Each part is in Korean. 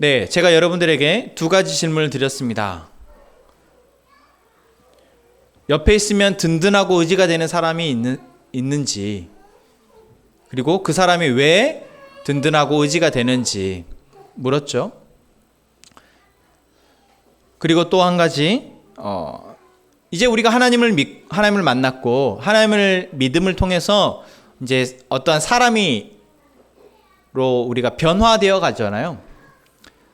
네, 제가 여러분들에게 두 가지 질문을 드렸습니다. 옆에 있으면 든든하고 의지가 되는 사람이 있는지, 그리고 그 사람이 왜 든든하고 의지가 되는지 물었죠. 그리고 또 한 가지, 이제 우리가 하나님을 만났고 하나님을 믿음을 통해서 이제 어떠한 사람으로 우리가 변화되어 가잖아요.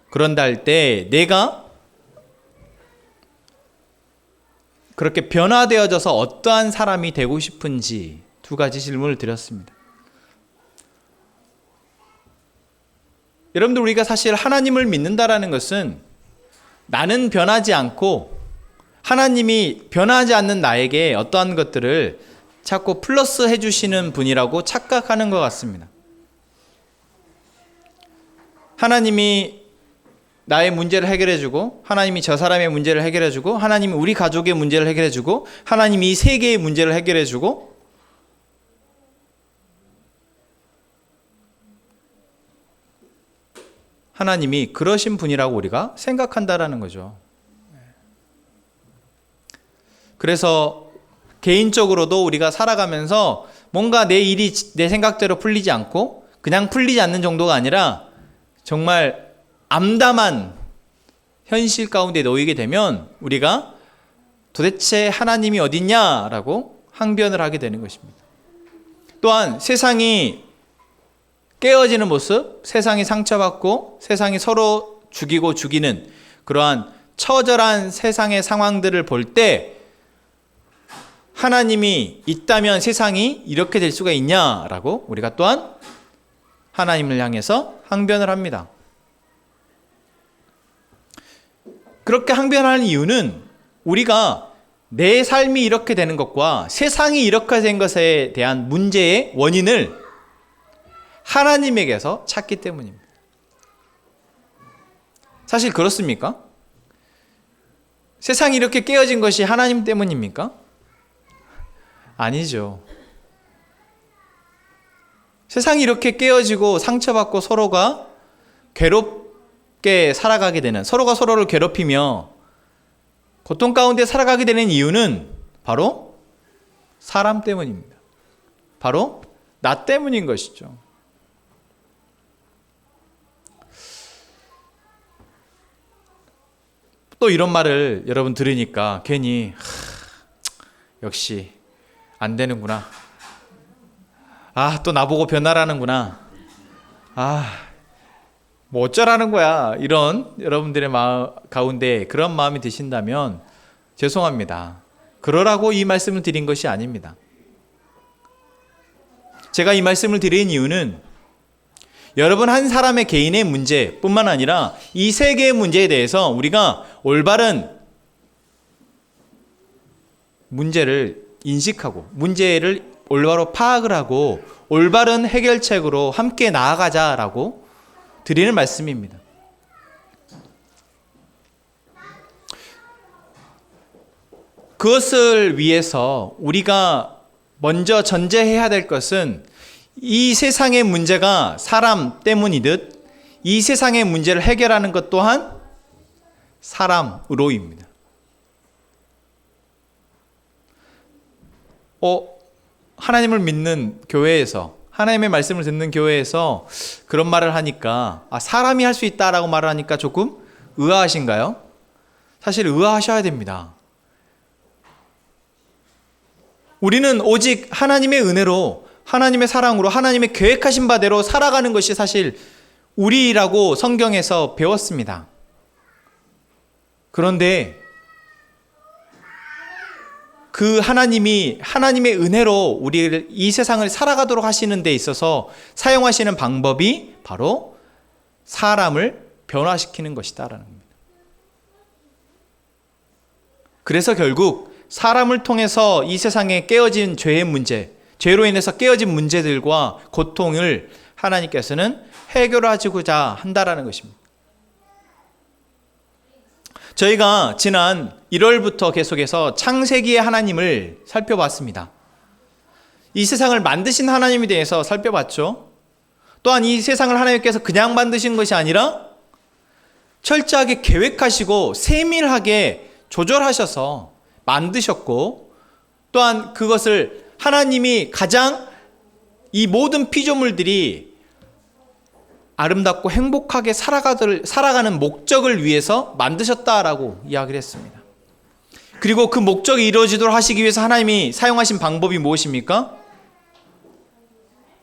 그런다 할 때 내가 그렇게 변화되어져서 어떠한 사람이 되고 싶은지 두 가지 질문을 드렸습니다. 여러분들, 우리가 사실 하나님을 믿는다라는 것은 나는 변하지 않고 하나님이 변하지 않는 나에게 어떠한 것들을 자꾸 플러스 해주시는 분이라고 착각하는 것 같습니다. 하나님이 나의 문제를 해결해주고, 하나님이 저 사람의 문제를 해결해주고, 하나님이 우리 가족의 문제를 해결해주고, 하나님이 이 세계의 문제를 해결해주고, 하나님이 그러신 분이라고 우리가 생각한다라는 거죠. 그래서 개인적으로도 우리가 살아가면서 뭔가 내 일이 내 생각대로 풀리지 않고 그냥 풀리지 않는 정도가 아니라 정말 암담한 현실 가운데 놓이게 되면 우리가 도대체 하나님이 어딨냐라고 항변을 하게 되는 것입니다. 또한 세상이 깨어지는 모습, 세상이 상처받고 세상이 서로 죽이고 죽이는 그러한 처절한 세상의 상황들을 볼 때 하나님이 있다면 세상이 이렇게 될 수가 있냐라고 우리가 또한 하나님을 향해서 항변을 합니다. 그렇게 항변하는 이유는 우리가 내 삶이 이렇게 되는 것과 세상이 이렇게 된 것에 대한 문제의 원인을 하나님에게서 찾기 때문입니다. 사실 그렇습니까? 세상이 이렇게 깨어진 것이 하나님 때문입니까? 아니죠. 세상이 이렇게 깨어지고 상처받고 서로가 괴롭게 살아가게 되는, 서로가 서로를 괴롭히며 고통 가운데 살아가게 되는 이유는 바로 사람 때문입니다. 바로 나 때문인 것이죠. 또 이런 말을 여러분 들으니까 괜히 역시 안 되는구나. 또 나보고 변하라는구나. 뭐 어쩌라는 거야. 이런 여러분들의 마음 가운데 그런 마음이 드신다면 죄송합니다. 그러라고 이 말씀을 드린 것이 아닙니다. 제가 이 말씀을 드린 이유는 여러분 한 사람의 개인의 문제뿐만 아니라 이 세계의 문제에 대해서 우리가 올바른 문제를 인식하고 문제를 올바로 파악을 하고 올바른 해결책으로 함께 나아가자라고 드리는 말씀입니다. 그것을 위해서 우리가 먼저 전제해야 될 것은 이 세상의 문제가 사람 때문이듯 이 세상의 문제를 해결하는 것 또한 사람으로입니다. 하나님을 믿는 교회에서, 하나님의 말씀을 듣는 교회에서 그런 말을 하니까 사람이 할 수 있다라고 말을 하니까 조금 의아하신가요? 사실 의아하셔야 됩니다. 우리는 오직 하나님의 은혜로, 하나님의 사랑으로, 하나님의 계획하신 바대로 살아가는 것이 사실 우리라고 성경에서 배웠습니다. 그런데 그 하나님의 은혜로 우리를 이 세상을 살아가도록 하시는 데 있어서 사용하시는 방법이 바로 사람을 변화시키는 것이다라는 겁니다. 그래서 결국 사람을 통해서 이 세상에 깨어진 죄의 문제, 죄로 인해서 깨어진 문제들과 고통을 하나님께서는 해결하시고자 한다라는 것입니다. 저희가 지난 1월부터 계속해서 창세기의 하나님을 살펴봤습니다. 이 세상을 만드신 하나님에 대해서 살펴봤죠. 또한 이 세상을 하나님께서 그냥 만드신 것이 아니라 철저하게 계획하시고 세밀하게 조절하셔서 만드셨고, 또한 그것을 하나님이 가장 이 모든 피조물들이 아름답고 행복하게 살아가는 목적을 위해서 만드셨다라고 이야기를 했습니다. 그리고 그 목적이 이루어지도록 하시기 위해서 하나님이 사용하신 방법이 무엇입니까?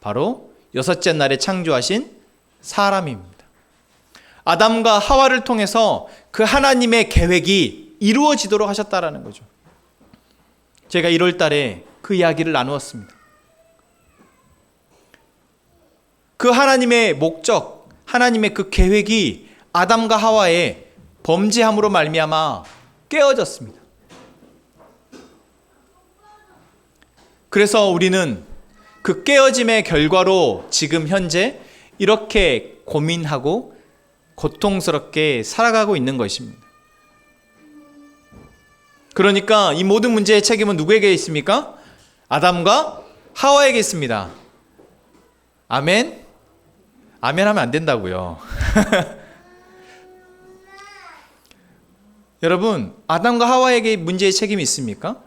바로 여섯째 날에 창조하신 사람입니다. 아담과 하와를 통해서 그 하나님의 계획이 이루어지도록 하셨다라는 거죠. 제가 1월 달에 그 이야기를 나누었습니다. 그 하나님의 목적, 하나님의 그 계획이 아담과 하와의 범죄함으로 말미암아 깨어졌습니다. 그래서 우리는 그 깨어짐의 결과로 지금 현재 이렇게 고민하고 고통스럽게 살아가고 있는 것입니다. 그러니까 이 모든 문제의 책임은 누구에게 있습니까? 아담과 하와에게 있습니다. 아멘? 아멘 하면 안 된다고요. 여러분, 아담과 하와에게 문제의 책임이 있습니까?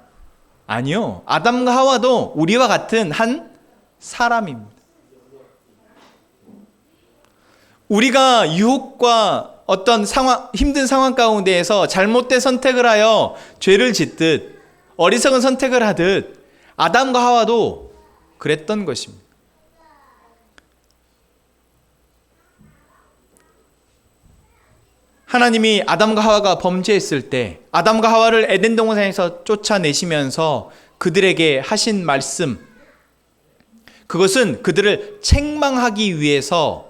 아니요. 아담과 하와도 우리와 같은 한 사람입니다. 우리가 유혹과 어떤 힘든 상황 가운데에서 잘못된 선택을 하여 죄를 짓듯 어리석은 선택을 하듯 아담과 하와도 그랬던 것입니다. 하나님이 아담과 하와가 범죄했을 때 아담과 하와를 에덴 동산에서 쫓아내시면서 그들에게 하신 말씀, 그것은 그들을 책망하기 위해서이기도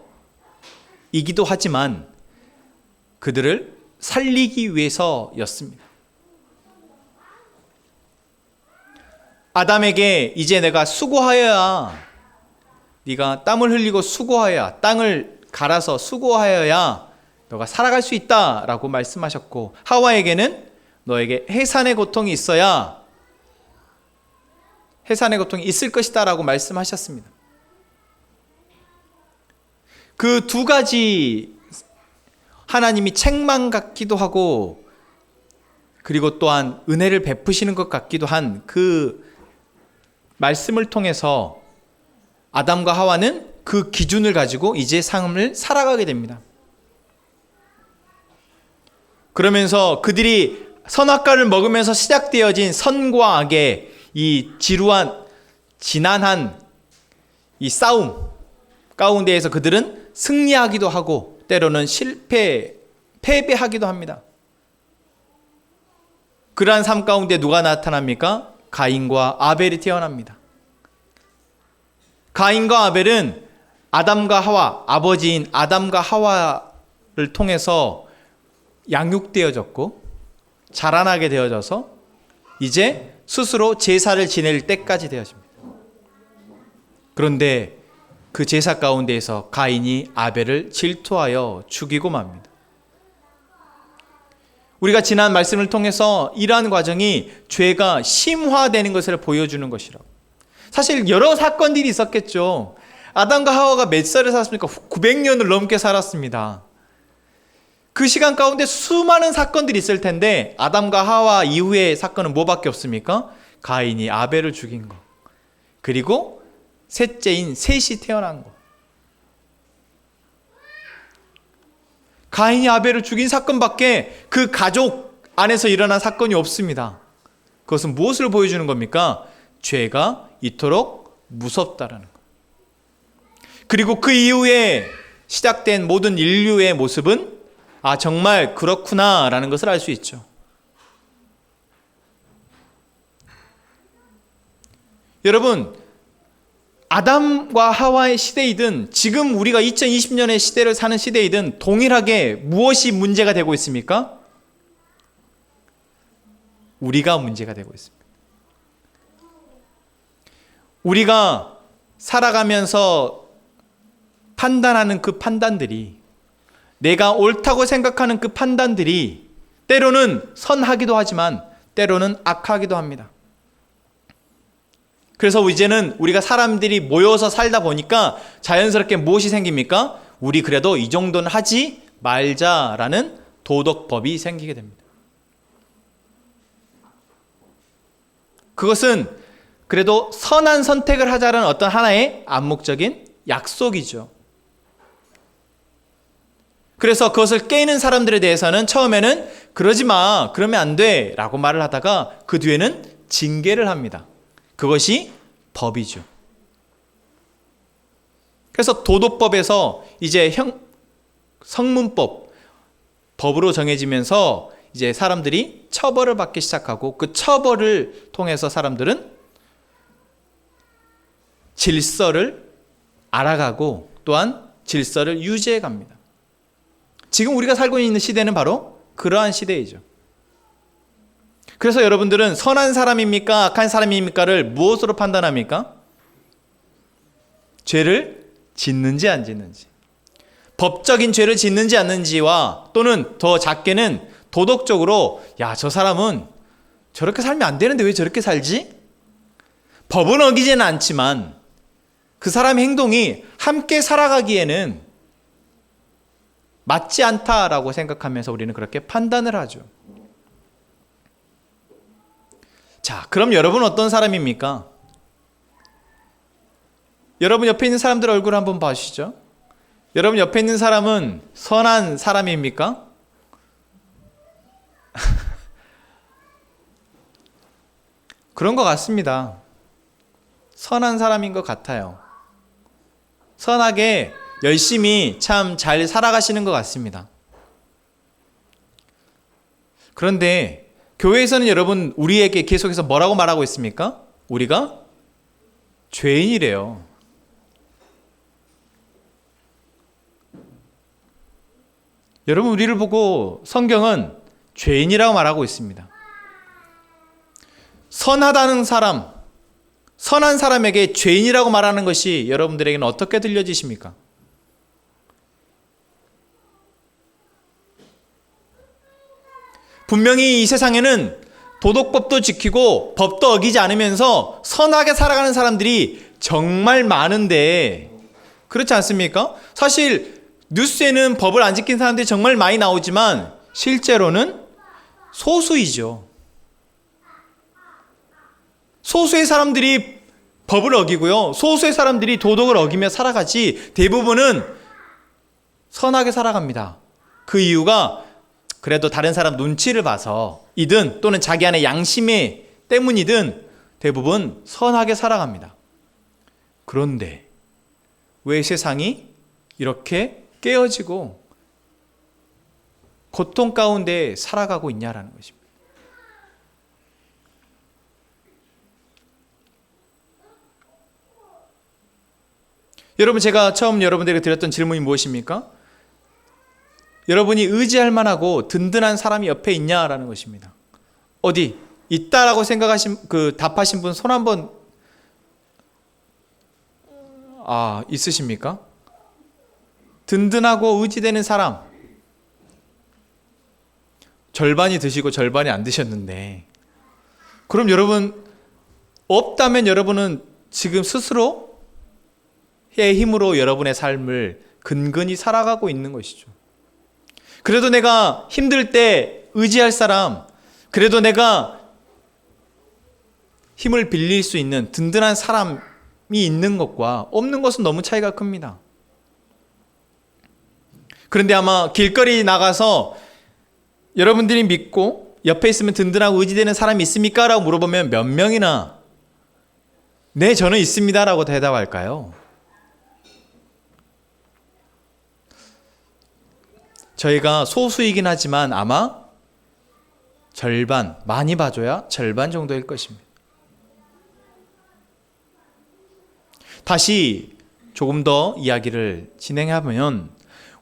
하지만 그들을 살리기 위해서였습니다. 아담에게 이제 내가 수고하여야, 네가 땀을 흘리고 수고하여야, 땅을 갈아서 수고하여야 너가 살아갈 수 있다라고 말씀하셨고, 하와에게는 너에게 해산의 고통이 있어야 해산의 고통이 있을 것이다 라고 말씀하셨습니다. 그 두 가지 하나님이 책망 같기도 하고 그리고 또한 은혜를 베푸시는 것 같기도 한 그 말씀을 통해서 아담과 하와는 그 기준을 가지고 이제 삶을 살아가게 됩니다. 그러면서 그들이 선악과를 먹으면서 시작되어진 선과 악의 이 지루한 지난한 이 싸움 가운데에서 그들은 승리하기도 하고 때로는 패배하기도 합니다. 그러한 삶 가운데 누가 나타납니까? 가인과 아벨이 태어납니다. 가인과 아벨은 아담과 하와, 아버지인 아담과 하와를 통해서 양육되어졌고 자라나게 되어져서 이제 스스로 제사를 지낼 때까지 되어집니다. 그런데 그 제사 가운데에서 가인이 아벨을 질투하여 죽이고 맙니다. 우리가 지난 말씀을 통해서 이러한 과정이 죄가 심화되는 것을 보여주는 것이라고. 사실 여러 사건들이 있었겠죠. 아담과 하와가 몇 살을 살았습니까? 900년을 넘게 살았습니다. 그 시간 가운데 수많은 사건들이 있을 텐데 아담과 하와 이후의 사건은 뭐밖에 없습니까? 가인이 아벨을 죽인 거, 그리고 셋째인 셋이 태어난 거. 가인이 아벨을 죽인 사건밖에 그 가족 안에서 일어난 사건이 없습니다. 그것은 무엇을 보여주는 겁니까? 죄가 이토록 무섭다라는 것. 그리고 그 이후에 시작된 모든 인류의 모습은 정말 그렇구나 라는 것을 알 수 있죠. 여러분, 아담과 하와의 시대이든 지금 우리가 2020년의 시대를 사는 시대이든 동일하게 무엇이 문제가 되고 있습니까? 우리가 문제가 되고 있습니다. 우리가 살아가면서 판단하는 그 판단들이, 내가 옳다고 생각하는 그 판단들이 때로는 선하기도 하지만 때로는 악하기도 합니다. 그래서 이제는 우리가 사람들이 모여서 살다 보니까 자연스럽게 무엇이 생깁니까? 우리 그래도 이 정도는 하지 말자라는 도덕법이 생기게 됩니다. 그것은 그래도 선한 선택을 하자는 어떤 하나의 암묵적인 약속이죠. 그래서 그것을 깨는 사람들에 대해서는 처음에는 그러지 마, 그러면 안 돼 라고 말을 하다가 그 뒤에는 징계를 합니다. 그것이 법이죠. 그래서 도덕법에서 이제 성문법, 법으로 정해지면서 이제 사람들이 처벌을 받기 시작하고 그 처벌을 통해서 사람들은 질서를 알아가고 또한 질서를 유지해 갑니다. 지금 우리가 살고 있는 시대는 바로 그러한 시대이죠. 그래서 여러분들은 선한 사람입니까? 악한 사람입니까를 무엇으로 판단합니까? 죄를 짓는지 안 짓는지. 법적인 죄를 짓는지 않는지와 또는 더 작게는 도덕적으로 야, 저 사람은 저렇게 살면 안 되는데 왜 저렇게 살지? 법은 어기지는 않지만 그 사람의 행동이 함께 살아가기에는 맞지 않다라고 생각하면서 우리는 그렇게 판단을 하죠. 자, 그럼 여러분 어떤 사람입니까? 여러분 옆에 있는 사람들 얼굴 한번 봐주시죠. 여러분 옆에 있는 사람은 선한 사람입니까? 그런 것 같습니다. 선한 사람인 것 같아요. 선하게 열심히 참 잘 살아가시는 것 같습니다. 그런데 교회에서는 여러분 우리에게 계속해서 뭐라고 말하고 있습니까? 우리가 죄인이래요. 여러분 우리를 보고 성경은 죄인이라고 말하고 있습니다. 선하다는 사람, 선한 사람에게 죄인이라고 말하는 것이 여러분들에게는 어떻게 들려지십니까? 분명히 이 세상에는 도덕법도 지키고 법도 어기지 않으면서 선하게 살아가는 사람들이 정말 많은데 그렇지 않습니까? 사실 뉴스에는 법을 안 지킨 사람들이 정말 많이 나오지만 실제로는 소수이죠. 소수의 사람들이 법을 어기고요. 소수의 사람들이 도덕을 어기며 살아가지 대부분은 선하게 살아갑니다. 그 이유가 그래도 다른 사람 눈치를 봐서 이든 또는 자기 안의 양심의 때문이든 대부분 선하게 살아갑니다. 그런데 왜 세상이 이렇게 깨어지고 고통 가운데 살아가고 있냐라는 것입니다. 여러분 제가 처음 여러분들에게 드렸던 질문이 무엇입니까? 여러분이 의지할 만하고 든든한 사람이 옆에 있냐라는 것입니다. 어디 있다라고 생각하신 답하신 분 손 한번 있으십니까? 든든하고 의지되는 사람 절반이 드시고 절반이 안 드셨는데 그럼 여러분 없다면 여러분은 지금 스스로의 힘으로 여러분의 삶을 근근히 살아가고 있는 것이죠. 그래도 내가 힘들 때 의지할 사람, 그래도 내가 힘을 빌릴 수 있는 든든한 사람이 있는 것과 없는 것은 너무 차이가 큽니다. 그런데 아마 길거리 나가서 여러분들이 믿고 옆에 있으면 든든하고 의지되는 사람이 있습니까? 라고 물어보면 몇 명이나 네, 저는 있습니다 라고 대답할까요? 저희가 소수이긴 하지만 아마 절반, 많이 봐줘야 절반 정도일 것입니다. 다시 조금 더 이야기를 진행하면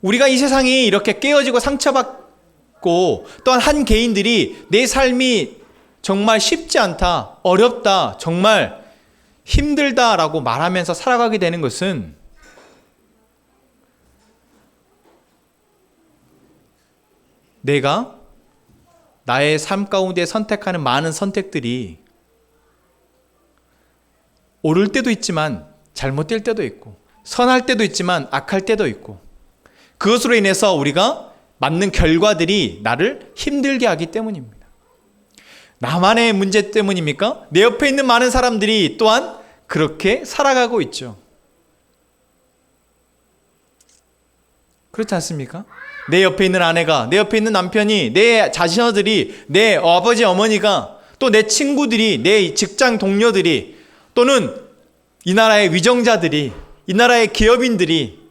우리가 이 세상이 이렇게 깨어지고 상처받고 또한 한 개인들이 내 삶이 정말 쉽지 않다, 어렵다, 정말 힘들다라고 말하면서 살아가게 되는 것은 내가 나의 삶 가운데 선택하는 많은 선택들이 옳을 때도 있지만 잘못될 때도 있고 선할 때도 있지만 악할 때도 있고 그것으로 인해서 우리가 맞는 결과들이 나를 힘들게 하기 때문입니다. 나만의 문제 때문입니까? 내 옆에 있는 많은 사람들이 또한 그렇게 살아가고 있죠. 그렇지 않습니까? 내 옆에 있는 아내가, 내 옆에 있는 남편이, 내 자녀들이, 내 아버지 어머니가, 또 내 친구들이, 내 직장 동료들이, 또는 이 나라의 위정자들이, 이 나라의 기업인들이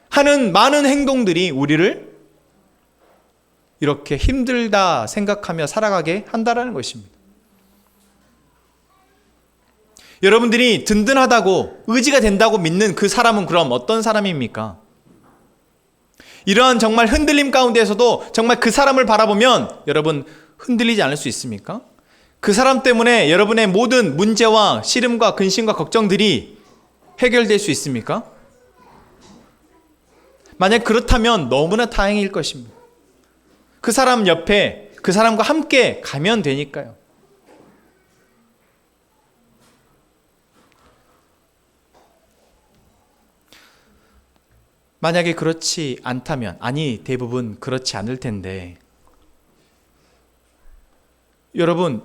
하는 많은 행동들이 우리를 이렇게 힘들다 생각하며 살아가게 한다는 것입니다. 여러분들이 든든하다고, 의지가 된다고 믿는 그 사람은 그럼 어떤 사람입니까? 이러한 정말 흔들림 가운데에서도 정말 그 사람을 바라보면 여러분 흔들리지 않을 수 있습니까? 그 사람 때문에 여러분의 모든 문제와 시름과 근심과 걱정들이 해결될 수 있습니까? 만약 그렇다면 너무나 다행일 것입니다. 그 사람 옆에 그 사람과 함께 가면 되니까요. 만약에 그렇지 않다면, 아니 대부분 그렇지 않을 텐데, 여러분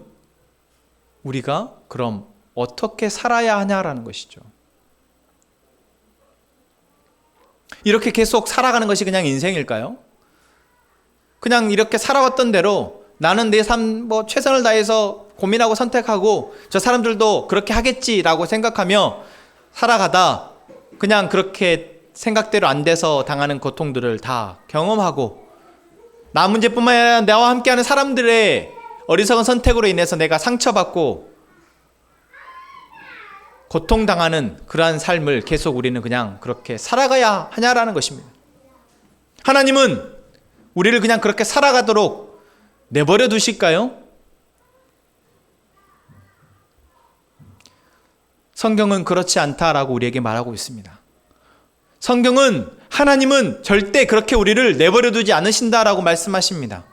우리가 그럼 어떻게 살아야 하냐라는 것이죠. 이렇게 계속 살아가는 것이 그냥 인생일까요? 그냥 이렇게 살아왔던 대로 나는 내 삶 최선을 다해서 고민하고 선택하고 저 사람들도 그렇게 하겠지라고 생각하며 살아가다 그냥 그렇게 생각대로 안 돼서 당하는 고통들을 다 경험하고, 나 문제뿐만 아니라 나와 함께하는 사람들의 어리석은 선택으로 인해서 내가 상처받고 고통당하는 그러한 삶을 계속 우리는 그냥 그렇게 살아가야 하냐라는 것입니다. 하나님은 우리를 그냥 그렇게 살아가도록 내버려 두실까요? 성경은 그렇지 않다라고 우리에게 말하고 있습니다. 성경은, 하나님은 절대 그렇게 우리를 내버려 두지 않으신다라고 말씀하십니다.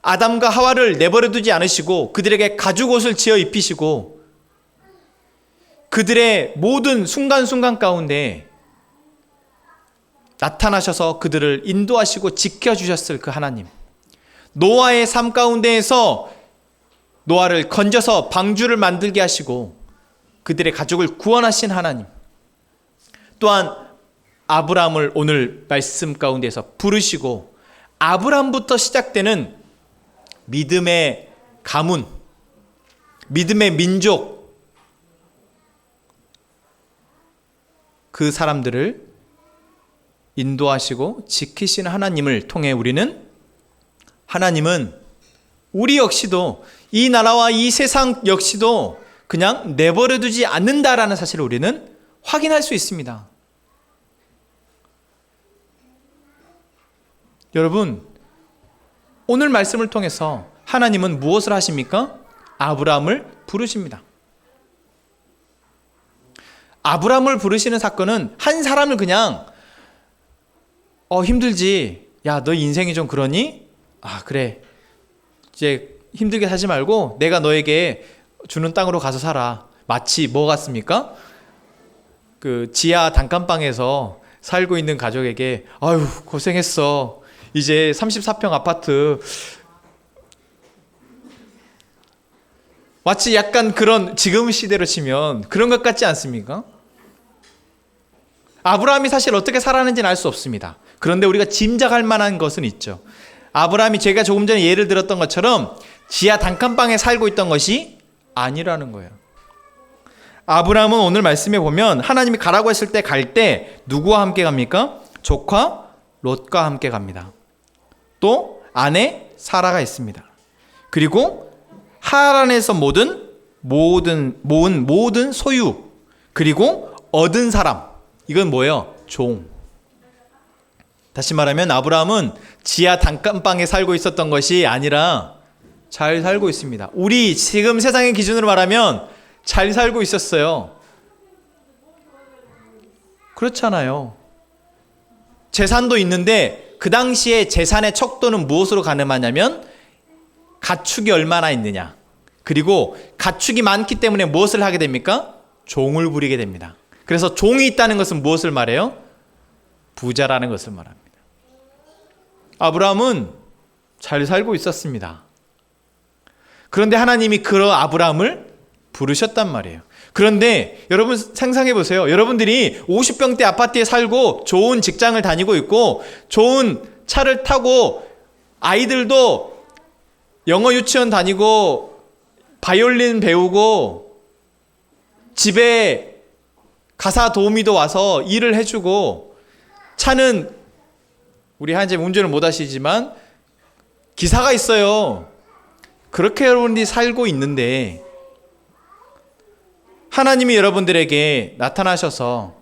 아담과 하와를 내버려 두지 않으시고 그들에게 가죽옷을 지어 입히시고 그들의 모든 순간순간 가운데 나타나셔서 그들을 인도하시고 지켜주셨을 그 하나님, 노아의 삶 가운데에서 노아를 건져서 방주를 만들게 하시고 그들의 가족을 구원하신 하나님, 또한 아브라함을 오늘 말씀 가운데서 부르시고 아브라함부터 시작되는 믿음의 가문, 믿음의 민족, 그 사람들을 인도하시고 지키시는 하나님을 통해 우리는, 하나님은 우리 역시도 이 나라와 이 세상 역시도 그냥 내버려 두지 않는다라는 사실을 우리는 확인할 수 있습니다. 여러분, 오늘 말씀을 통해서 하나님은 무엇을 하십니까? 아브라함을 부르십니다. 아브라함을 부르시는 사건은 한 사람을 그냥 힘들지, 야 너 인생이 좀 그러니? 그래, 이제 힘들게 살지 말고 내가 너에게 주는 땅으로 가서 살아. 마치 뭐 같습니까? 그 지하 단칸방에서 살고 있는 가족에게 아유 고생했어, 이제 34평 아파트, 마치 약간 그런, 지금 시대로 치면 그런 것 같지 않습니까? 아브라함이 사실 어떻게 살았는지는 알 수 없습니다. 그런데 우리가 짐작할 만한 것은 있죠. 아브라함이 제가 조금 전에 예를 들었던 것처럼 지하 단칸방에 살고 있던 것이 아니라는 거예요. 아브라함은 오늘 말씀에 보면 하나님이 가라고 했을 때 갈 때 누구와 함께 갑니까? 조카 롯과 함께 갑니다. 또 아내 사라가 있습니다. 그리고 하란에서 모은 모든 소유, 그리고 얻은 사람, 이건 뭐예요? 종. 다시 말하면 아브라함은 지하 단칸방에 살고 있었던 것이 아니라 잘 살고 있습니다. 우리 지금 세상의 기준으로 말하면 잘 살고 있었어요. 그렇잖아요. 재산도 있는데 그 당시에 재산의 척도는 무엇으로 가늠하냐면 가축이 얼마나 있느냐, 그리고 가축이 많기 때문에 무엇을 하게 됩니까? 종을 부리게 됩니다. 그래서 종이 있다는 것은 무엇을 말해요? 부자라는 것을 말합니다. 아브라함은 잘 살고 있었습니다. 그런데 하나님이 그 아브라함을 부르셨단 말이에요. 그런데 여러분 상상해 보세요. 여러분들이 50평대 아파트에 살고 좋은 직장을 다니고 있고 좋은 차를 타고 아이들도 영어 유치원 다니고 바이올린 배우고 집에 가사 도우미도 와서 일을 해주고 차는 우리 한재 운전을 못 하시지만 기사가 있어요. 그렇게 여러분들이 살고 있는데 하나님이 여러분들에게 나타나셔서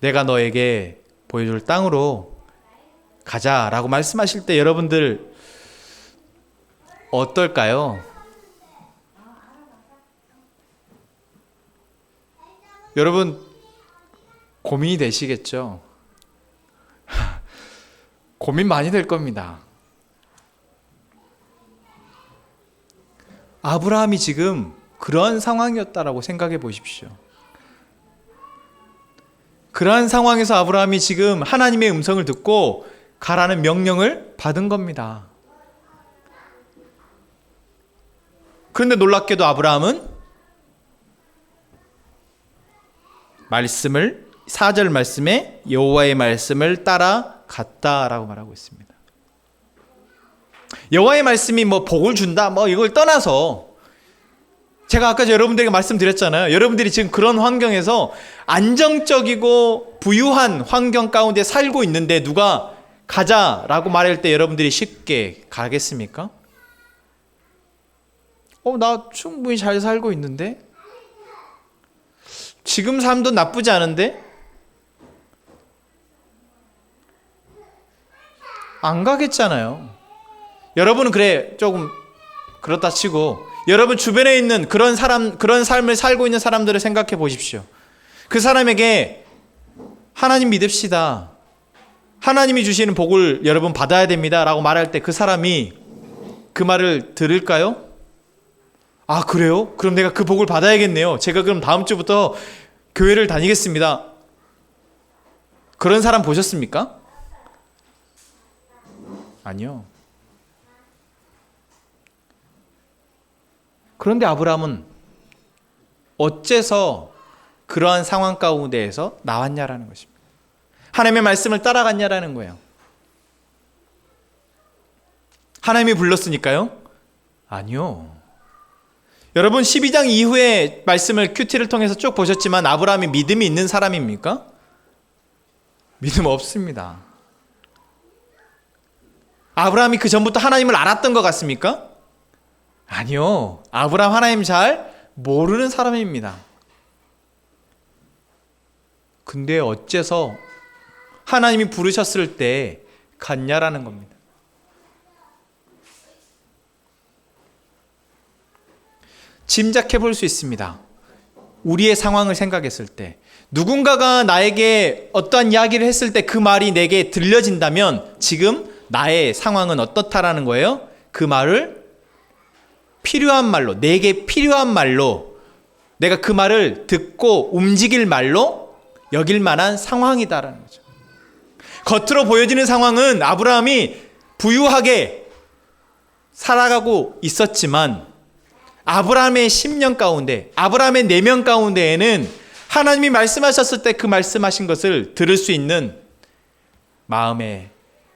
내가 너에게 보여줄 땅으로 가자라고 말씀하실 때 여러분들 어떨까요? 여러분 고민이 되시겠죠? 고민 많이 될 겁니다. 아브라함이 지금 그런 상황이었다라고 생각해 보십시오. 그러한 상황에서 아브라함이 지금 하나님의 음성을 듣고 가라는 명령을 받은 겁니다. 그런데 놀랍게도 아브라함은 말씀을 4절 말씀에 여호와의 말씀을 따라갔다라고 말하고 있습니다. 여호와의 말씀이 뭐 복을 준다 뭐 이걸 떠나서 제가 아까 여러분들에게 말씀드렸잖아요. 여러분들이 지금 그런 환경에서 안정적이고 부유한 환경 가운데 살고 있는데 누가 가자라고 말할 때 여러분들이 쉽게 가겠습니까? 나 충분히 잘 살고 있는데? 지금 삶도 나쁘지 않은데? 안 가겠잖아요. 여러분은 그래 조금 그렇다 치고 여러분 주변에 있는 그런 삶을 살고 있는 사람들을 생각해 보십시오. 그 사람에게 하나님 믿읍시다. 하나님이 주시는 복을 여러분 받아야 됩니다. 라고 말할 때 그 사람이 그 말을 들을까요? 아, 그래요? 그럼 내가 그 복을 받아야겠네요. 제가 그럼 다음 주부터 교회를 다니겠습니다. 그런 사람 보셨습니까? 아니요. 그런데 아브라함은 어째서 그러한 상황 가운데에서 나왔냐라는 것입니다. 하나님의 말씀을 따라갔냐라는 거예요. 하나님이 불렀으니까요? 아니요. 여러분 12장 이후의 말씀을 큐티를 통해서 쭉 보셨지만 아브라함이 믿음이 있는 사람입니까? 믿음 없습니다. 아브라함이 그 전부터 하나님을 알았던 것 같습니까? 아니요. 아브라함 하나님 잘 모르는 사람입니다. 근데 어째서 하나님이 부르셨을 때 갔냐라는 겁니다. 짐작해 볼 수 있습니다. 우리의 상황을 생각했을 때 누군가가 나에게 어떠한 이야기를 했을 때 그 말이 내게 들려진다면 지금 나의 상황은 어떻다라는 거예요? 그 말을 필요한 말로, 내게 필요한 말로, 내가 그 말을 듣고 움직일 말로 여길 만한 상황이다라는 거죠. 겉으로 보여지는 상황은 아브라함이 부유하게 살아가고 있었지만 아브라함의 심령 가운데, 아브라함의 내면 가운데에는 하나님이 말씀하셨을 때 그 말씀하신 것을 들을 수 있는 마음의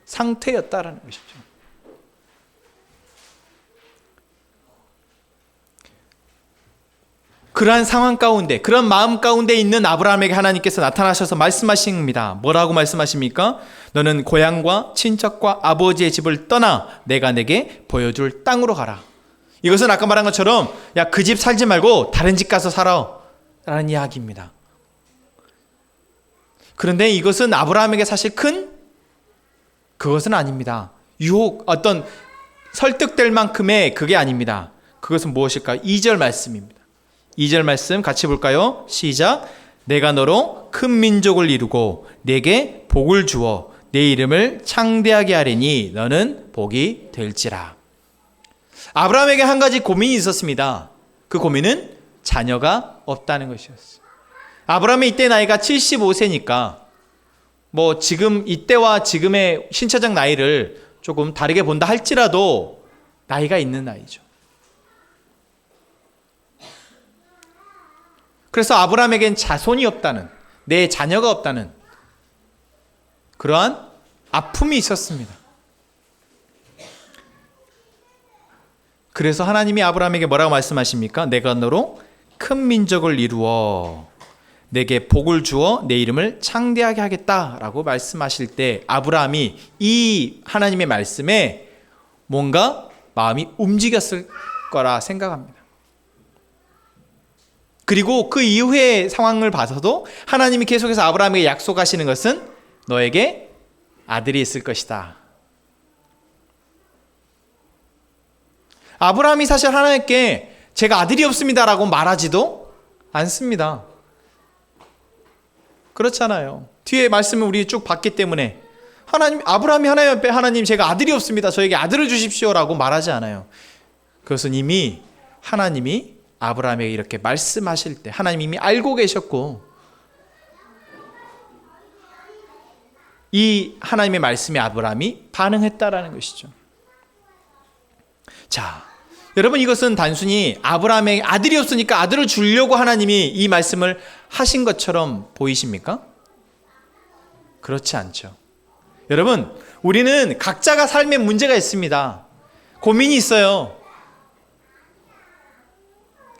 상태였다라는 것이죠. 그러한 상황 가운데, 그런 마음 가운데 있는 아브라함에게 하나님께서 나타나셔서 말씀하십니다. 뭐라고 말씀하십니까? 너는 고향과 친척과 아버지의 집을 떠나 내가 내게 보여줄 땅으로 가라. 이것은 아까 말한 것처럼 야, 그 집 살지 말고 다른 집 가서 살아 라는 이야기입니다. 그런데 이것은 아브라함에게 사실 큰 그것은 아닙니다. 유혹, 어떤 설득될 만큼의 그게 아닙니다. 그것은 무엇일까요? 2절 말씀입니다. 2절 말씀 같이 볼까요? 시작. 내가 너로 큰 민족을 이루고 내게 복을 주어 내 이름을 창대하게 하리니 너는 복이 될지라. 아브라함에게 한 가지 고민이 있었습니다. 그 고민은 자녀가 없다는 것이었어요. 아브라함의 이때 나이가 75세니까 뭐 지금 이때와 지금의 신체적 나이를 조금 다르게 본다 할지라도 나이가 있는 나이죠. 그래서 아브라함에겐 자손이 없다는, 내 자녀가 없다는 그러한 아픔이 있었습니다. 그래서 하나님이 아브라함에게 뭐라고 말씀하십니까? 내가 너로 큰 민족을 이루어 내게 복을 주어 내 이름을 창대하게 하겠다라고 말씀하실 때 아브라함이 이 하나님의 말씀에 뭔가 마음이 움직였을 거라 생각합니다. 그리고 그 이후의 상황을 봐서도 하나님이 계속해서 아브라함에게 약속하시는 것은 너에게 아들이 있을 것이다. 아브라함이 사실 하나님께 제가 아들이 없습니다라고 말하지도 않습니다. 그렇잖아요. 뒤에 말씀을 우리 쭉 봤기 때문에 아브라함이 하나님 앞에 하나님 제가 아들이 없습니다. 저에게 아들을 주십시오라고 말하지 않아요. 그것은 이미 하나님이 아브라함에게 이렇게 말씀하실 때 하나님이 이미 알고 계셨고 이 하나님의 말씀에 아브라함이 반응했다라는 것이죠. 자, 여러분 이것은 단순히 아브라함에게 아들이 없으니까 아들을 주려고 하나님이 이 말씀을 하신 것처럼 보이십니까? 그렇지 않죠. 여러분, 우리는 각자가 삶에 문제가 있습니다. 고민이 있어요.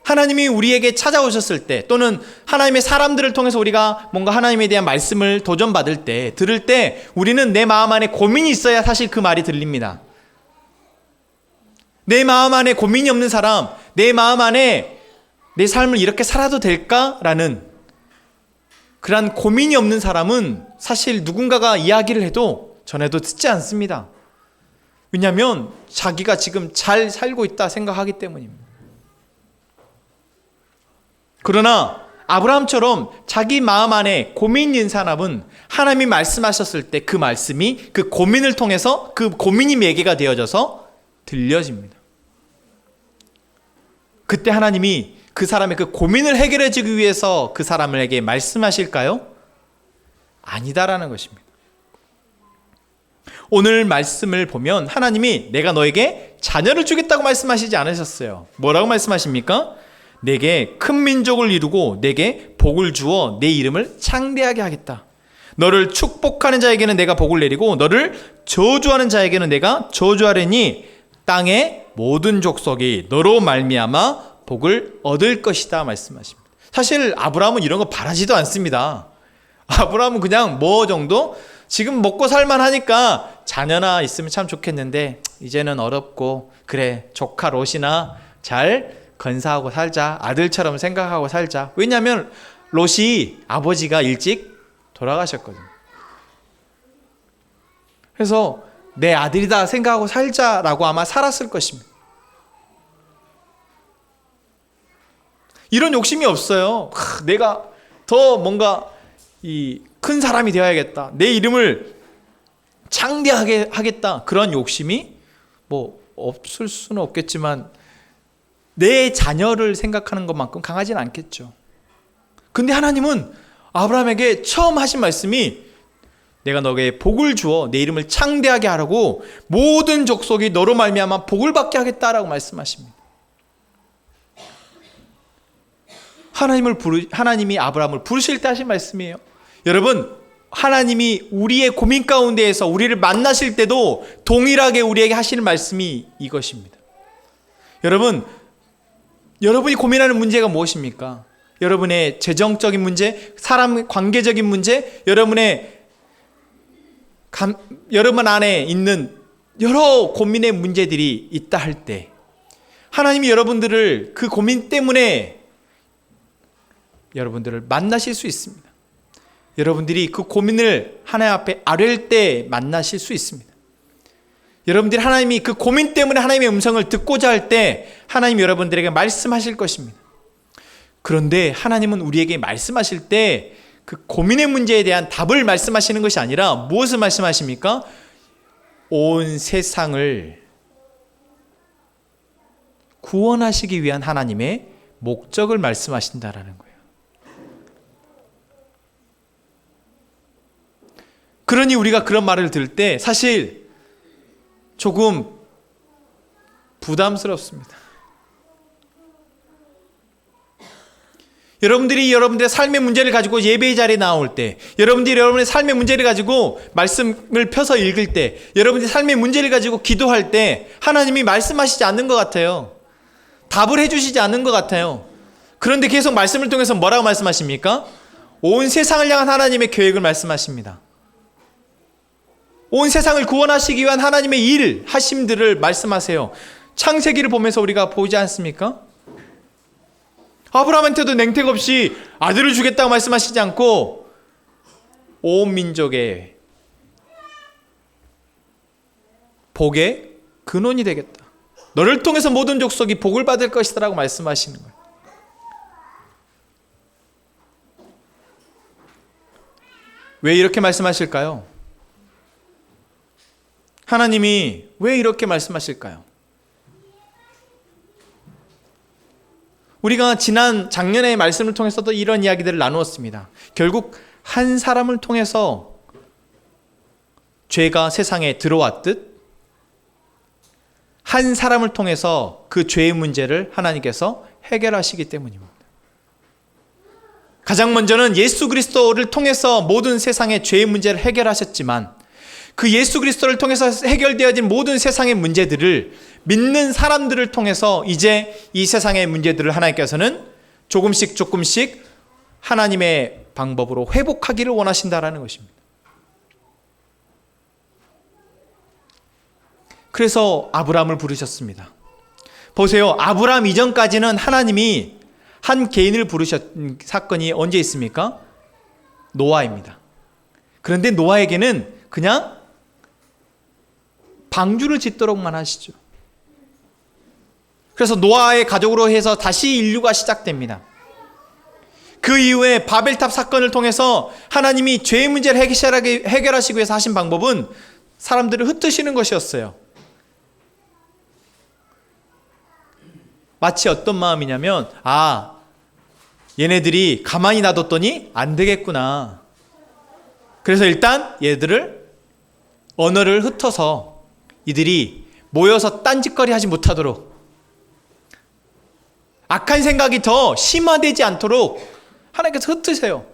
하나님이 우리에게 찾아오셨을 때 또는 하나님의 사람들을 통해서 우리가 뭔가 하나님에 대한 말씀을 도전받을 때 들을 때 우리는 내 마음 안에 고민이 있어야 사실 그 말이 들립니다. 내 마음 안에 고민이 없는 사람, 내 마음 안에 내 삶을 이렇게 살아도 될까라는 그러한 고민이 없는 사람은 사실 누군가가 이야기를 해도 전에도 듣지 않습니다. 왜냐하면 자기가 지금 잘 살고 있다 생각하기 때문입니다. 그러나 아브라함처럼 자기 마음 안에 고민이 있는 사람은 하나님이 말씀하셨을 때 그 말씀이 그 고민을 통해서 그 고민이 매개가 되어져서 들려집니다. 그때 하나님이 그 사람의 그 고민을 해결해 주기 위해서 그 사람에게 말씀하실까요? 아니다라는 것입니다. 오늘 말씀을 보면 하나님이 내가 너에게 자녀를 주겠다고 말씀하시지 않으셨어요. 뭐라고 말씀하십니까? 내게 큰 민족을 이루고 내게 복을 주어 내 이름을 창대하게 하겠다. 너를 축복하는 자에게는 내가 복을 내리고 너를 저주하는 자에게는 내가 저주하리니 땅의 모든 족속이 너로 말미암아 복을 얻을 것이다 말씀하십니다. 사실 아브라함은 이런 거 바라지도 않습니다. 아브라함은 그냥 뭐 정도 지금 먹고 살만하니까 자녀나 있으면 참 좋겠는데 이제는 어렵고 그래 조카 롯이나 잘 건사하고 살자. 아들처럼 생각하고 살자. 왜냐하면 롯이 아버지가 일찍 돌아가셨거든요. 그래서 내 아들이다 생각하고 살자라고 아마 살았을 것입니다. 이런 욕심이 없어요. 내가 더 뭔가 큰 사람이 되어야겠다. 내 이름을 창대하게 하겠다. 그런 욕심이 뭐 없을 수는 없겠지만 내 자녀를 생각하는 것만큼 강하진 않겠죠. 근데 하나님은 아브라함에게 처음 하신 말씀이 내가 너에게 복을 주어 내 이름을 창대하게 하라고 모든 족속이 너로 말미암아 복을 받게 하겠다라고 말씀하십니다. 하나님이 아브라함을 부르실 때 하신 말씀이에요. 여러분, 하나님이 우리의 고민 가운데에서 우리를 만나실 때도 동일하게 우리에게 하시는 말씀이 이것입니다. 여러분이 고민하는 문제가 무엇입니까? 여러분의 재정적인 문제, 사람 관계적인 문제, 여러분 안에 있는 여러 고민의 문제들이 있다 할 때 하나님이 여러분들을 그 고민 때문에 여러분들을 만나실 수 있습니다. 여러분들이 그 고민을 하나님 앞에 아뢰일 때 만나실 수 있습니다. 여러분들이 하나님이 그 고민 때문에 하나님의 음성을 듣고자 할 때 하나님이 여러분들에게 말씀하실 것입니다. 그런데 하나님은 우리에게 말씀하실 때 그 고민의 문제에 대한 답을 말씀하시는 것이 아니라 무엇을 말씀하십니까? 온 세상을 구원하시기 위한 하나님의 목적을 말씀하신다라는 거예요. 그러니 우리가 그런 말을 들을 때 사실 조금 부담스럽습니다. 여러분들이 여러분들의 삶의 문제를 가지고 예배의 자리에 나올 때, 여러분들이 여러분의 삶의 문제를 가지고 말씀을 펴서 읽을 때, 여러분들이 삶의 문제를 가지고 기도할 때 하나님이 말씀하시지 않는 것 같아요. 답을 해주시지 않는 것 같아요. 그런데 계속 말씀을 통해서 뭐라고 말씀하십니까? 온 세상을 향한 하나님의 계획을 말씀하십니다. 온 세상을 구원하시기 위한 하나님의 일, 하심들을 말씀하세요. 창세기를 보면서 우리가 보지 않습니까? 아브라함한테도 냉택 없이 아들을 주겠다고 말씀하시지 않고 온 민족의 복의 근원이 되겠다. 너를 통해서 모든 족속이 복을 받을 것이다 라고 말씀하시는 거예요. 왜 이렇게 말씀하실까요? 하나님이 왜 이렇게 말씀하실까요? 우리가 작년의 말씀을 통해서도 이런 이야기들을 나누었습니다. 결국 한 사람을 통해서 죄가 세상에 들어왔듯 한 사람을 통해서 그 죄의 문제를 하나님께서 해결하시기 때문입니다. 가장 먼저는 예수 그리스도를 통해서 모든 세상의 죄의 문제를 해결하셨지만 그 예수 그리스도를 통해서 해결되어진 모든 세상의 문제들을 믿는 사람들을 통해서 이제 이 세상의 문제들을 하나님께서는 조금씩 하나님의 방법으로 회복하기를 원하신다라는 것입니다. 그래서 아브라함을 부르셨습니다. 보세요. 아브라함 이전까지는 하나님이 한 개인을 부르셨던 사건이 언제 있습니까? 노아입니다. 그런데 노아에게는 그냥 방주를 짓도록만 하시죠. 그래서 노아의 가족으로 해서 다시 인류가 시작됩니다. 그 이후에 바벨탑 사건을 통해서 하나님이 죄의 문제를 해결하시기 위해서 하신 방법은 사람들을 흩으시는 것이었어요. 마치 어떤 마음이냐면 얘네들이 가만히 놔뒀더니 안 되겠구나. 그래서 일단 얘들을 언어를 흩어서 이들이 모여서 딴짓거리 하지 못하도록 악한 생각이 더 심화되지 않도록 하나님께서 흩으세요.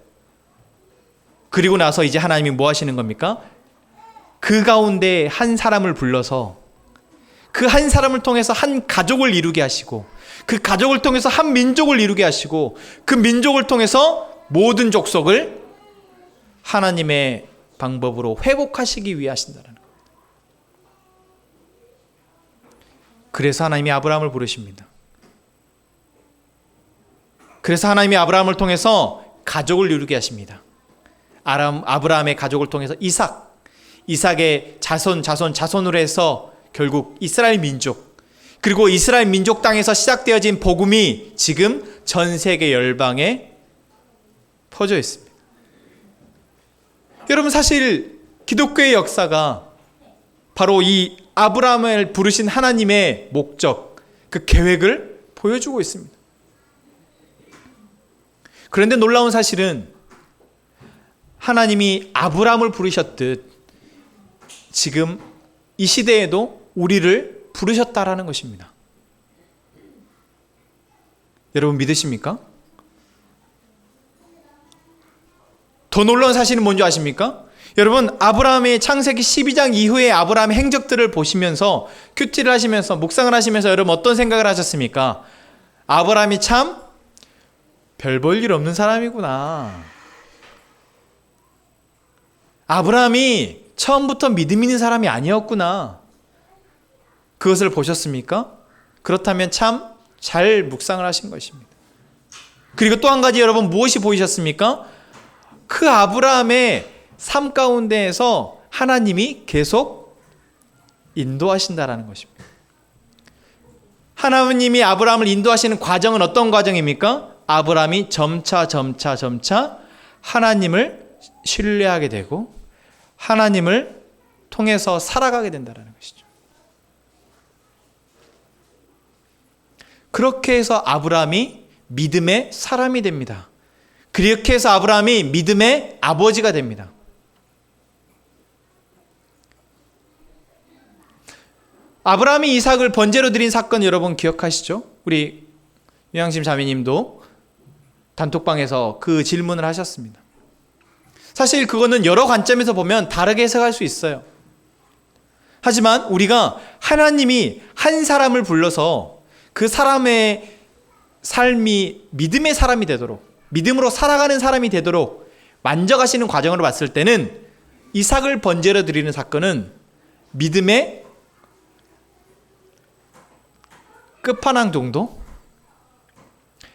그리고 나서 이제 하나님이 뭐 하시는 겁니까? 그 가운데 한 사람을 불러서 그 한 사람을 통해서 한 가족을 이루게 하시고 그 가족을 통해서 한 민족을 이루게 하시고 그 민족을 통해서 모든 족속을 하나님의 방법으로 회복하시기 위해 하신다는 거예요. 그래서 하나님이 아브라함을 부르십니다. 그래서 하나님이 아브라함을 통해서 가족을 이루게 하십니다. 아브라함의 가족을 통해서 이삭의 자손으로 해서 결국 이스라엘 민족, 그리고 이스라엘 민족 땅에서 시작되어진 복음이 지금 전 세계 열방에 퍼져 있습니다. 여러분, 사실 기독교의 역사가 바로 이 아브라함을 부르신 하나님의 목적, 그 계획을 보여주고 있습니다. 그런데 놀라운 사실은 하나님이 아브라함을 부르셨듯 지금 이 시대에도 우리를 부르셨다라는 것입니다. 여러분 믿으십니까? 더 놀라운 사실은 뭔지 아십니까? 여러분, 아브라함의 창세기 12장 이후에 아브라함의 행적들을 보시면서 큐티를 하시면서 묵상을 하시면서 여러분 어떤 생각을 하셨습니까? 아브라함이 참 별 볼 일 없는 사람이구나. 아브라함이 처음부터 믿음 있는 사람이 아니었구나. 그것을 보셨습니까? 그렇다면 참 잘 묵상을 하신 것입니다. 그리고 또 한 가지 여러분 무엇이 보이셨습니까? 그 아브라함의 삶 가운데에서 하나님이 계속 인도하신다라는 것입니다. 하나님이 아브라함을 인도하시는 과정은 어떤 과정입니까? 아브라함이 점차 하나님을 신뢰하게 되고 하나님을 통해서 살아가게 된다는 것이죠. 그렇게 해서 아브라함이 믿음의 사람이 됩니다. 그렇게 해서 아브라함이 믿음의 아버지가 됩니다. 아브라함이 이삭을 번제로 드린 사건 여러분 기억하시죠? 우리 유양심 자매님도 단톡방에서 그 질문을 하셨습니다. 사실 그거는 여러 관점에서 보면 다르게 해석할 수 있어요. 하지만 우리가 하나님이 한 사람을 불러서 그 사람의 삶이 믿음의 사람이 되도록, 믿음으로 살아가는 사람이 되도록 만져가시는 과정으로 봤을 때는 이삭을 번제로 드리는 사건은 믿음의 끝판왕 정도?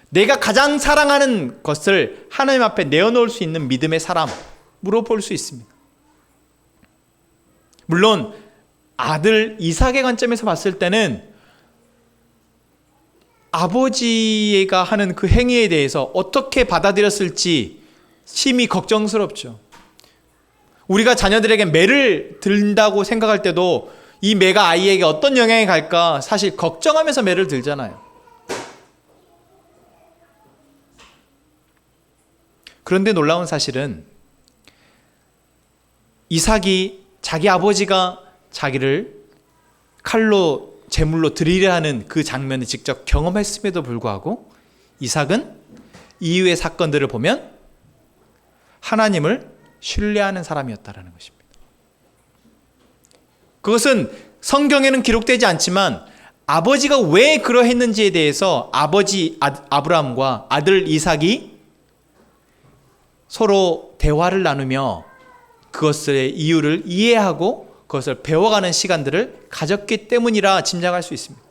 내가 가장 사랑하는 것을 하나님 앞에 내어놓을 수 있는 믿음의 사람으로 볼 수 있습니다. 물론 아들 이삭의 관점에서 봤을 때는 아버지가 하는 그 행위에 대해서 어떻게 받아들였을지 심히 걱정스럽죠. 우리가 자녀들에게 매를 든다고 생각할 때도 이 매가 아이에게 어떤 영향이 갈까 사실 걱정하면서 매를 들잖아요. 그런데 놀라운 사실은 이삭이 자기 아버지가 자기를 칼로 제물로 드리려 하는 그 장면을 직접 경험했음에도 불구하고 이삭은 이후의 사건들을 보면 하나님을 신뢰하는 사람이었다라는 것입니다. 그것은 성경에는 기록되지 않지만 아버지가 왜 그러했는지에 대해서 아버지 아브라함과 아들 이삭이 서로 대화를 나누며 그것의 이유를 이해하고 그것을 배워가는 시간들을 가졌기 때문이라 짐작할 수 있습니다.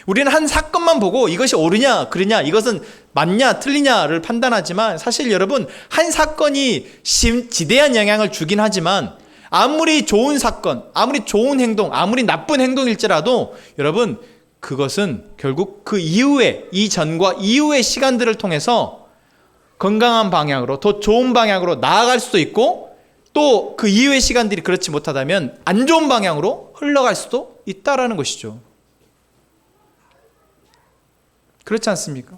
우리는 한 사건만 보고 이것이 옳으냐 그르냐 이것은 맞냐 틀리냐를 판단하지만 사실 여러분 한 사건이 지대한 영향을 주긴 하지만 아무리 좋은 사건, 아무리 좋은 행동, 아무리 나쁜 행동일지라도 여러분 그것은 결국 그 이후에 이전과 이후의 시간들을 통해서 건강한 방향으로 더 좋은 방향으로 나아갈 수도 있고 또 그 이후의 시간들이 그렇지 못하다면 안 좋은 방향으로 흘러갈 수도 있다라는 것이죠. 그렇지 않습니까?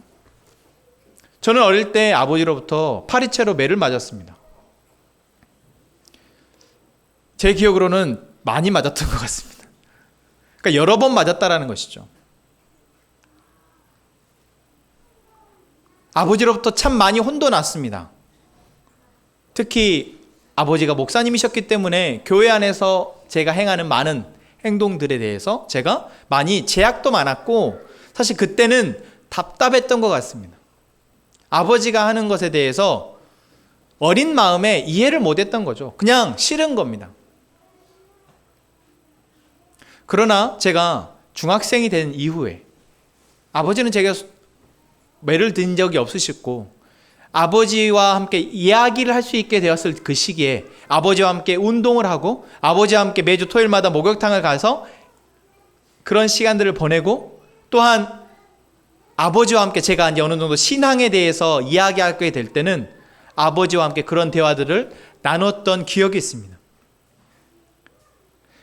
저는 어릴 때 아버지로부터 파리채로 매를 맞았습니다. 제 기억으로는 많이 맞았던 것 같습니다. 그러니까 여러 번 맞았다라는 것이죠. 아버지로부터 참 많이 혼도 났습니다. 특히 아버지가 목사님이셨기 때문에 교회 안에서 제가 행하는 많은 행동들에 대해서 제가 많이 제약도 많았고 사실 그때는 답답했던 것 같습니다. 아버지가 하는 것에 대해서 어린 마음에 이해를 못했던 거죠. 그냥 싫은 겁니다. 그러나 제가 중학생이 된 이후에 아버지는 제가 매를 든 적이 없으셨고 아버지와 함께 이야기를 할 수 있게 되었을 그 시기에 아버지와 함께 운동을 하고 아버지와 함께 매주 토요일마다 목욕탕을 가서 그런 시간들을 보내고 또한 아버지와 함께 제가 이제 어느 정도 신앙에 대해서 이야기하게 될 때는 아버지와 함께 그런 대화들을 나눴던 기억이 있습니다.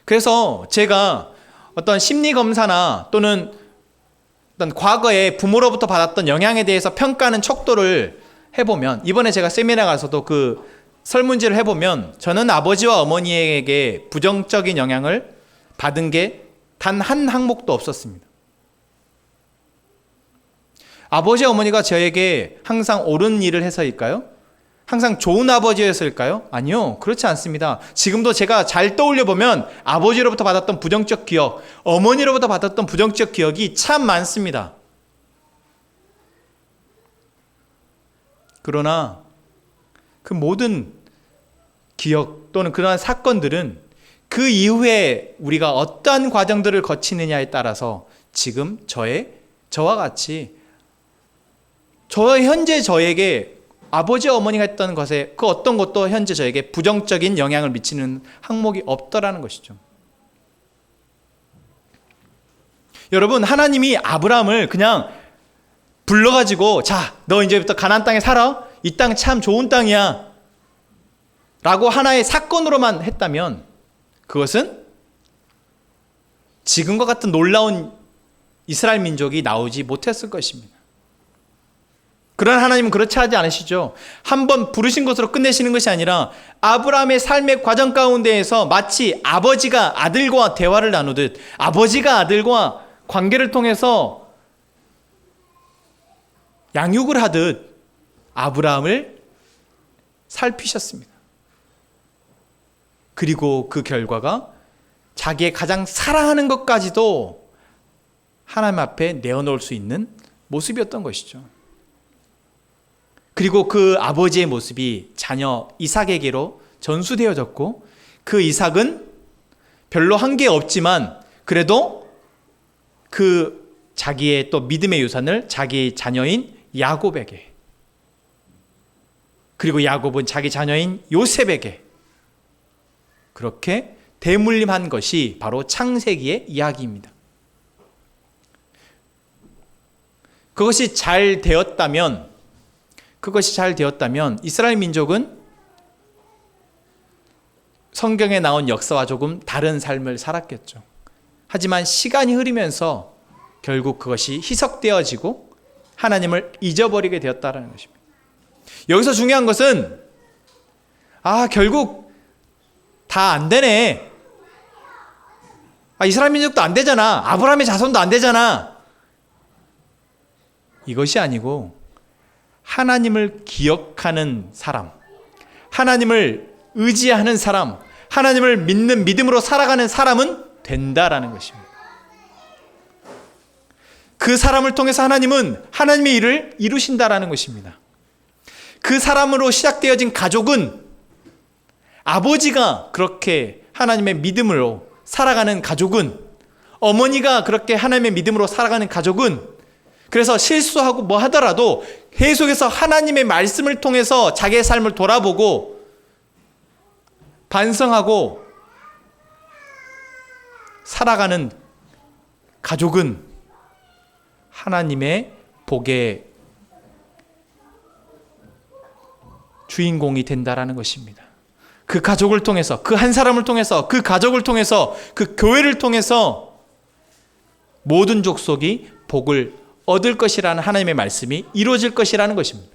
그래서 제가 어떤 심리 검사나 또는 어떤 과거에 부모로부터 받았던 영향에 대해서 평가하는 척도를 해보면 이번에 제가 세미나 가서도 그 설문지를 해보면 저는 아버지와 어머니에게 부정적인 영향을 받은 게 단 한 항목도 없었습니다. 아버지 어머니가 저에게 항상 옳은 일을 해서일까요? 항상 좋은 아버지였을까요? 아니요, 그렇지 않습니다. 지금도 제가 잘 떠올려 보면 아버지로부터 받았던 부정적 기억, 어머니로부터 받았던 부정적 기억이 참 많습니다. 그러나 그 모든 기억 또는 그러한 사건들은 그 이후에 우리가 어떠한 과정들을 거치느냐에 따라서 지금 저와 같이 현재 저에게 아버지 어머니가 했던 것에 그 어떤 것도 현재 저에게 부정적인 영향을 미치는 항목이 없더라는 것이죠. 여러분 하나님이 아브라함을 그냥 불러가지고 자, 너 이제부터 가나안 땅에 살아. 이 땅 참 좋은 땅이야 라고 하나의 사건으로만 했다면 그것은 지금과 같은 놀라운 이스라엘 민족이 나오지 못했을 것입니다. 그러나 하나님은 그렇지 하지 않으시죠. 한번 부르신 것으로 끝내시는 것이 아니라 아브라함의 삶의 과정 가운데에서 마치 아버지가 아들과 대화를 나누듯, 아버지가 아들과 관계를 통해서 양육을 하듯 아브라함을 살피셨습니다. 그리고 그 결과가 자기의 가장 사랑하는 것까지도 하나님 앞에 내어놓을 수 있는 모습이었던 것이죠. 그리고 그 아버지의 모습이 자녀 이삭에게로 전수되어졌고, 그 이삭은 별로 한 게 없지만 그래도 그 자기의 또 믿음의 유산을 자기 자녀인 야곱에게, 그리고 야곱은 자기 자녀인 요셉에게 그렇게 대물림한 것이 바로 창세기의 이야기입니다. 그것이 잘 되었다면 이스라엘 민족은 성경에 나온 역사와 조금 다른 삶을 살았겠죠. 하지만 시간이 흐르면서 결국 그것이 희석되어지고 하나님을 잊어버리게 되었다는 것입니다. 여기서 중요한 것은 결국 다 안 되네. 이스라엘 민족도 안 되잖아. 아브라함의 자손도 안 되잖아. 이것이 아니고 하나님을 기억하는 사람, 하나님을 의지하는 사람, 하나님을 믿는 믿음으로 살아가는 사람은 된다라는 것입니다. 그 사람을 통해서 하나님은 하나님의 일을 이루신다라는 것입니다. 그 사람으로 시작되어진 가족은, 아버지가 그렇게 하나님의 믿음으로 살아가는 가족은, 어머니가 그렇게 하나님의 믿음으로 살아가는 가족은, 그래서 실수하고 뭐 하더라도 계속해서 하나님의 말씀을 통해서 자기의 삶을 돌아보고 반성하고 살아가는 가족은 하나님의 복의 주인공이 된다라는 것입니다. 그 가족을 통해서, 그 한 사람을 통해서, 그 가족을 통해서, 그 교회를 통해서 모든 족속이 복을 얻을 것이라는 하나님의 말씀이 이루어질 것이라는 것입니다.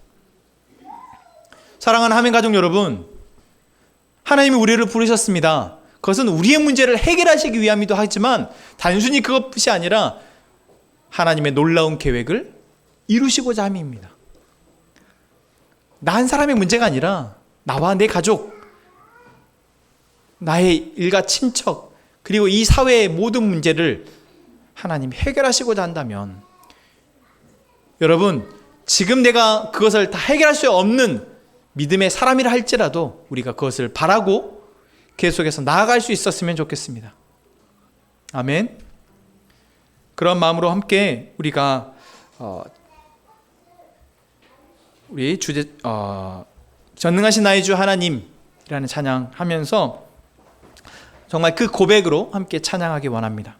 사랑하는 하민 가족 여러분, 하나님이 우리를 부르셨습니다. 그것은 우리의 문제를 해결하시기 위함이기도 하지만 단순히 그것뿐이 아니라 하나님의 놀라운 계획을 이루시고자 함입니다. 나 한 사람의 문제가 아니라 나와 내 가족, 나의 일가 친척, 그리고 이 사회의 모든 문제를 하나님이 해결하시고자 한다면, 여러분, 지금 내가 그것을 다 해결할 수 없는 믿음의 사람이라 할지라도 우리가 그것을 바라고 계속해서 나아갈 수 있었으면 좋겠습니다. 아멘. 그런 마음으로 함께 우리가 우리 주제 전능하신 나의 주 하나님이라는 찬양하면서 정말 그 고백으로 함께 찬양하기 원합니다.